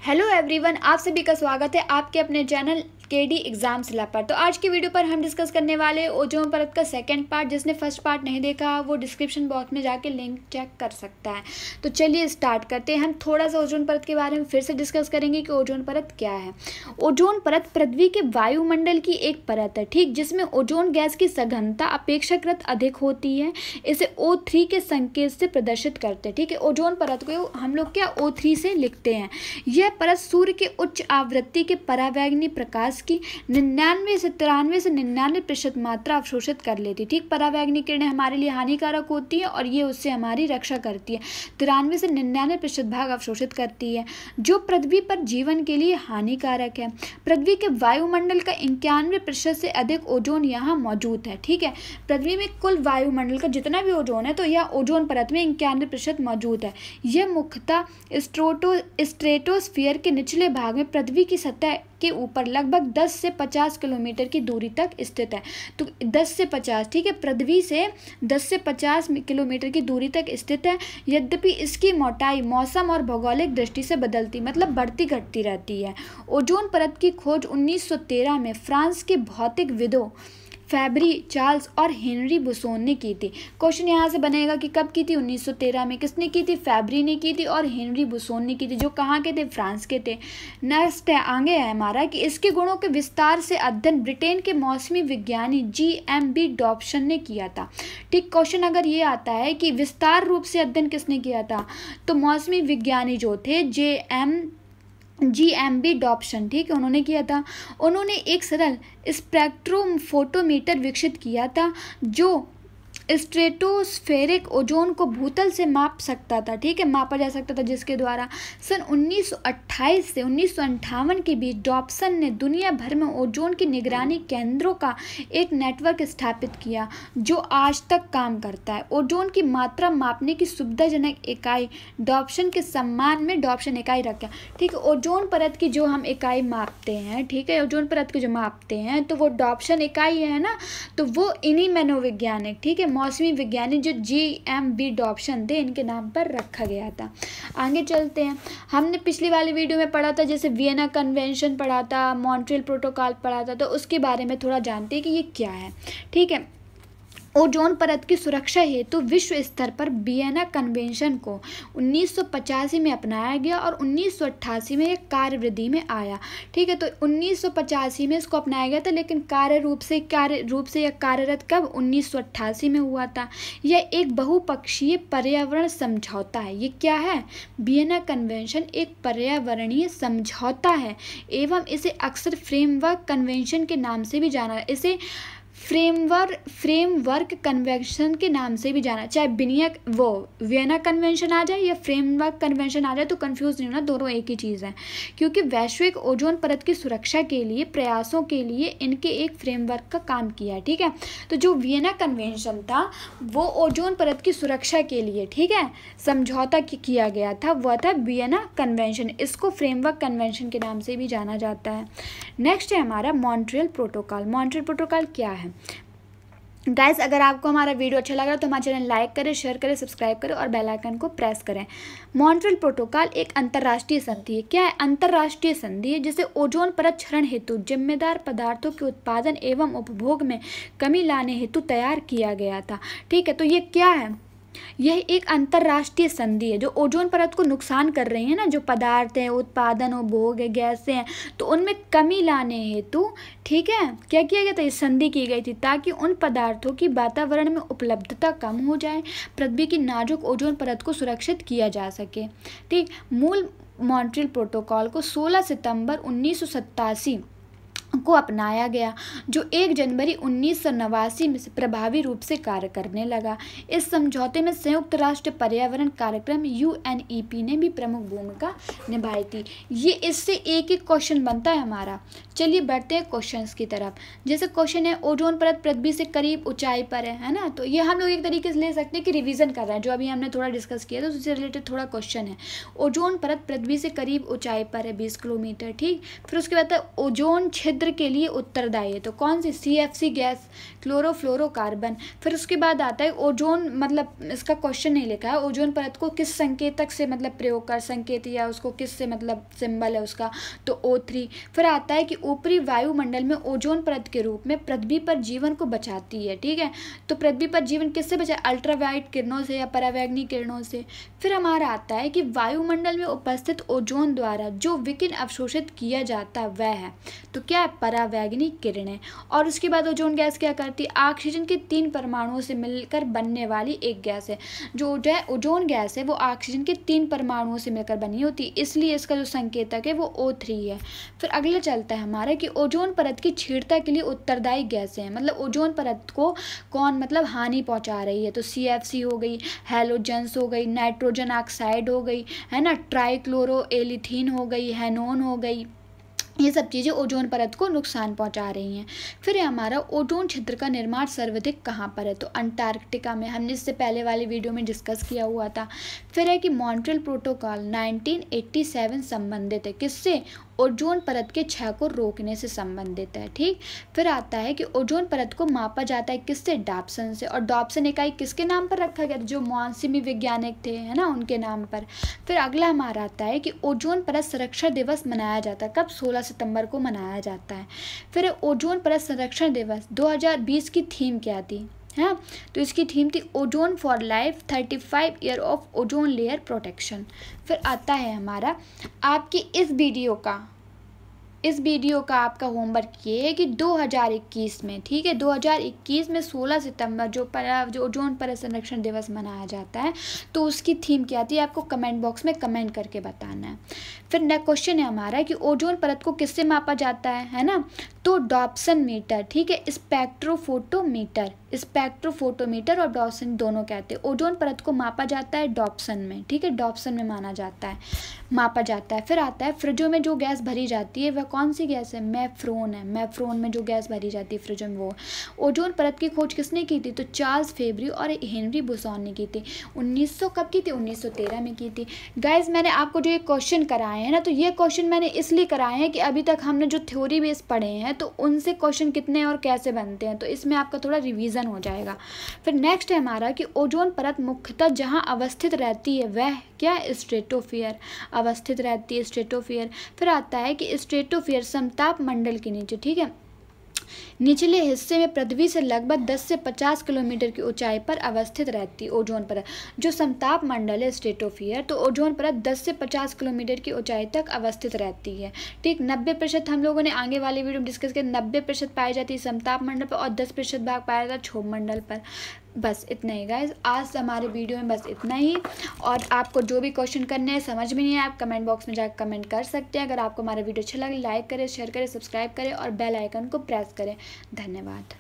Hello everyone, आप सभी का स्वागत है आपके अपने चैनल केडी एग्जाम्स लैब पर। तो आज की वीडियो पर हम डिस्कस करने वाले ओजोन परत का सेकंड पार्ट। जिसने फर्स्ट पार्ट नहीं देखा वो डिस्क्रिप्शन बॉक्स में जाके लिंक चेक कर सकता है। तो चलिए स्टार्ट करते हैं। हम थोड़ा सा ओजोन परत के बारे में फिर से डिस्कस करेंगे कि ओजोन परत क्या है। ओजोन परत पृथ्वी के वायुमंडल की एक परत है, ठीक, जिसमें ओजोन गैस की सघनता अपेक्षाकृत अधिक होती है। इसे O3 के संकेत से प्रदर्शित करते हैं, ठीक है। ओजोन परत को हम लोग क्या O3 से लिखते हैं। यह परत सूर्य के उच्च आवृत्ति के परावैंगनी प्रकाश की 99 से 99% मात्रा अवशोषित कर लेती, ठीक। परावैंगनी किरणें हमारे लिए हानिकारक होती है और ये उससे हमारी रक्षा करती है। 93 से 99% भाग अवशोषित करती है, जो पृथ्वी पर जीवन के लिए हानिकारक है। पृथ्वी के वायुमंडल का 91% से अधिक ओजोन यहाँ मौजूद है, ठीक है। पृथ्वी में कुल वायुमंडल का जितना भी ओजोन है तो यह ओजोन परत में 91% मौजूद है। यह मुख्यतः स्ट्रेटोस्फीयर के निचले भाग में पृथ्वी की सतह के ऊपर लगभग 10 से 50 किलोमीटर की दूरी तक स्थित है। तो 10 से 50, ठीक है, पृथ्वी से 10 से 50 किलोमीटर की दूरी तक स्थित है। यद्यपि इसकी मोटाई मौसम और भौगोलिक दृष्टि से बदलती, मतलब बढ़ती घटती रहती है। ओजोन परत की खोज 1913 में फ्रांस के भौतिकविदों फैब्री चार्ल्स और हेनरी बुसोन ने की थी। क्वेश्चन यहाँ से बनेगा कि कब की थी? 1913 में। किसने की थी? फैब्री ने की थी और हेनरी बुसोन ने की थी, जो कहाँ के थे? फ्रांस के थे। नेक्स्ट है, आगे है हमारा कि इसके गुणों के विस्तार से अध्ययन ब्रिटेन के मौसमी विज्ञानी GMB डॉप्सन ने किया था, ठीक। क्वेश्चन अगर ये आता है कि विस्तार रूप से अध्ययन किसने किया था, तो मौसमी विज्ञानी जो थे GMB डॉप्सन, ठीक है, उन्होंने किया था। उन्होंने एक सरल स्पेक्ट्रोफोटोमीटर विकसित किया था जो स्ट्रेटोस्फेरिक ओजोन को भूतल से माप सकता था, ठीक है, मापा जा सकता था, जिसके द्वारा सन 1928 से 1958 के बीच डॉप्सन ने दुनिया भर में ओजोन की निगरानी केंद्रों का एक नेटवर्क स्थापित किया जो आज तक काम करता है। ओजोन की मात्रा मापने की सुविधाजनक इकाई डॉप्सन के सम्मान में डॉप्सन इकाई रखा, ठीक है। ओजोन परत की जो हम इकाई मापते हैं, ठीक है, ओजोन परत की जो मापते हैं तो वो डॉप्सन इकाई है ना, तो वो इन्हीं मनोवैज्ञानिक, ठीक है, मौसमी विज्ञानी जो GMB डॉप्सन थे, इनके नाम पर रखा गया था। आगे चलते हैं। हमने पिछली वाली वीडियो में पढ़ा था, जैसे वियना कन्वेंशन पढ़ा था, मॉन्ट्रियल प्रोटोकॉल पढ़ा था, तो उसके बारे में थोड़ा जानते हैं कि ये क्या है, ठीक है। ओजोन परत की सुरक्षा हेतु विश्व स्तर पर वियना कन्वेंशन को 1985 में अपनाया गया और 1988 में एक कार्यविधि में आया, ठीक है। तो 1985 में इसको अपनाया गया था, लेकिन कार्य रूप से यह कार्यरत कब? 1988 में हुआ था। यह एक बहुपक्षीय पर्यावरण समझौता है। ये क्या है? वियना कन्वेंशन एक पर्यावरणीय समझौता है एवं इसे अक्सर फ्रेमवर्क कन्वेंशन के नाम से भी जाना, इसे फ्रेमवर्क कन्वेंशन के नाम से भी जाना, चाहे वियना कन्वेंशन आ जाए या फ्रेमवर्क कन्वेंशन आ जाए तो कंफ्यूज नहीं होना, दोनों एक ही चीज़ है। क्योंकि वैश्विक ओजोन परत की सुरक्षा के लिए प्रयासों के लिए इनके एक फ्रेमवर्क का काम किया है, ठीक है। तो जो वियना कन्वेंशन था वो ओजोन परत की सुरक्षा के लिए, ठीक है, समझौता किया गया था, वह था वियना कन्वेंशन। इसको फ्रेमवर्क कन्वेंशन के नाम से भी जाना जाता है। नेक्स्ट है हमारा मॉन्ट्रियल प्रोटोकॉल। मॉन्ट्रियल प्रोटोकॉल क्या है? गाइस, अगर आपको हमारा वीडियो अच्छा लग रहा है तो हमारा चैनल लाइक करें, शेयर करें, सब्सक्राइब करें और बेल आइकन को प्रेस करें। मॉन्ट्रियल प्रोटोकॉल एक अंतर्राष्ट्रीय संधि है। क्या है? अंतर्राष्ट्रीय संधि है जिसे ओजोन परत क्षरण हेतु जिम्मेदार पदार्थों के उत्पादन एवं उपभोग में कमी लाने हेतु तैयार किया गया था, ठीक है। तो ये क्या है? यह एक अंतर्राष्ट्रीय संधि है जो ओजोन परत को नुकसान कर रही है ना, जो पदार्थ है, उत्पादन, उपभोग है, गैसें हैं, तो उनमें कमी लाने हेतु, ठीक है, क्या किया गया था? इस संधि की गई थी ताकि उन पदार्थों की वातावरण में उपलब्धता कम हो जाए, पृथ्वी की नाजुक ओजोन परत को सुरक्षित किया जा सके, ठीक। मूल मॉन्ट्रियल प्रोटोकॉल को 16 सितंबर 1987 को अपनाया गया, जो 1 जनवरी 1989 में से प्रभावी रूप से कार्य करने लगा। इस समझौते में संयुक्त राष्ट्र पर्यावरण कार्यक्रम UNEP ने भी प्रमुख भूमिका निभाई थी। ये इससे एक क्वेश्चन बनता है हमारा। चलिए बढ़ते हैं क्वेश्चंस की तरफ। जैसे क्वेश्चन है, ओजोन परत पृथ्वी से करीब ऊंचाई पर है ना, तो ये हम लोग एक तरीके से ले सकते हैं कि रिवीजन कर रहे हैं, जो अभी हमने थोड़ा डिस्कस किया था उससे रिलेटेड थोड़ा क्वेश्चन है। ओजोन परत पृथ्वी से करीब ऊंचाई पर है 20 किलोमीटर, ठीक। फिर उसके बाद ओजोन छिद्र छिद्र के लिए उत्तरदायी है। तो कौन सी? CFC gas, chlorofluorocarbon. फिर उसके बाद आता है ओजोन, मतलब इसका क्वेश्चन नहीं लिखा है, ओजोन परत को किस संकेतक से मतलब प्रयोग कर, संकेत या उसको किस से मतलब सिंबल है उसका, तो O3। फिर आता है कि ऊपरी वायुमंडल में ओजोन परत के रूप में पृथ्वी पर जीवन को बचाती है। ठीक है, तो पृथ्वी पर जीवन किससे बचा? अल्ट्रावायलेट किरणों से या परावैंगनी किरणों से। फिर हमारा आता है कि वायुमंडल में उपस्थित ओजोन द्वारा जो विकिरण अवशोषित किया जाता है वह है, तो क्या है? परावैंगनी किरणें। और उसके बाद ओजोन गैस क्या करती है? ऑक्सीजन के 3 परमाणुओं से मिलकर बनने वाली एक गैस है। जो ओजोन गैस है वो ऑक्सीजन के 3 परमाणुओं से मिलकर बनी होती है, इसलिए इसका जो संकेतक है वो O3 है। फिर अगला चलता है हमारा कि ओजोन परत की छीड़ता के लिए उत्तरदायी गैसें हैं, मतलब ओजोन परत को कौन मतलब हानि पहुंचा रही है, तो CFC हो गई, हैलोजेंस हो गई, नाइट्रोजन ऑक्साइड हो गई, है ना, ट्राइक्लोरोएलिथीन हो गई, हैनोन हो गई, ये सब चीज़ें ओजोन परत को नुकसान पहुंचा रही हैं। फिर है हमारा ओजोन छिद्र का निर्माण सर्वाधिक कहाँ पर है, तो अंटार्कटिका में, हमने इससे पहले वाली वीडियो में डिस्कस किया हुआ था। फिर है कि मॉन्ट्रियल प्रोटोकॉल 1987 संबंधित है किससे? ओजोन परत के क्षय को रोकने से संबंधित है। ठीक, फिर आता है कि ओजोन परत को मापा जाता है किससे? डॉप्सन से। और डॉप्सन इकाई किसके नाम पर रखा गया? जो मौसमी वैज्ञानिक थे, है ना, उनके नाम पर। फिर अगला हमारा आता है कि ओजोन परत संरक्षण दिवस मनाया जाता है कब? 16 सितंबर को मनाया जाता है। फिर ओजोन परत संरक्षण दिवस 2020 की थीम क्या थी? है, तो इसकी थीम थी ozone for life, 35 year of ozone layer protection. फिर आता है हमारा आपकी इस वीडियो का आपका होमवर्क ये है कि 2021 में, ठीक है, 2021 में 16 सितंबर जो ओजोन परत संरक्षण दिवस मनाया जाता है, तो उसकी थीम क्या थी आपको कमेंट बॉक्स में कमेंट करके बताना है। फिर नेक्स्ट क्वेश्चन है हमारा कि ओजोन परत को किससे मापा जाता है ना, तो डॉप्सन मीटर। ठीक है, स्पेक्ट्रोफोटोमीटर और डॉप्सन दोनों कहते हैं। ओजोन परत को मापा जाता है डॉप्सन में। ठीक है, डॉप्सन में मापा जाता है। फिर आता है फ्रिजों में जो गैस भरी जाती है वह कौन सी गैस है? मैफ्रोन है। मैफ्रोन में जो गैस भरी जाती है फ्रिजों में वो। ओजोन परत की खोज किसने की थी? तो चार्ल्स फेब्री और हेनरी बुसॉन ने की थी। 1900 कब की थी? 1913 में की थी। गाइज मैंने आपको जो ये क्वेश्चन कराए हैं ना, तो ये क्वेश्चन मैंने इसलिए कराए हैं कि अभी तक हमने जो थ्योरी बेस पढ़े हैं तो उनसे क्वेश्चन कितने और कैसे बनते हैं, तो इसमें आपका थोड़ा रिवीजन हो जाएगा। फिर नेक्स्ट है हमारा कि ओजोन परत मुख्यतः जहाँ अवस्थित रहती है वह क्या? स्ट्रेटोफियर अवस्थित रहती है, स्ट्रेटोफियर। फिर आता है कि स्ट्रेटोफियर समताप मंडल के नीचे, ठीक है, निचले हिस्से में पृथ्वी से लगभग 10 से 50 किलोमीटर की ऊंचाई पर अवस्थित रहती है ओजोन परत। जो समताप मंडल है स्ट्रेटोफियर, तो ओजोन परत 10 से 50 किलोमीटर की ऊंचाई तक अवस्थित रहती है। ठीक, 90% हम लोगों ने आगे वाले वीडियो में डिस्कस किया, 90% पाई जाती है समताप मंडल पर और 10% भाग पाया जाता है क्षोभ मंडल पर। बस इतना ही गाइज, आज हमारे वीडियो में बस इतना ही। और आपको जो भी क्वेश्चन करने हैं समझ में नहीं है, आप कमेंट बॉक्स में जाकर कमेंट कर सकते हैं। अगर आपको हमारा वीडियो अच्छा लगे लाइक करें, शेयर करें, सब्सक्राइब करें और बेल आइकन को प्रेस करें। धन्यवाद।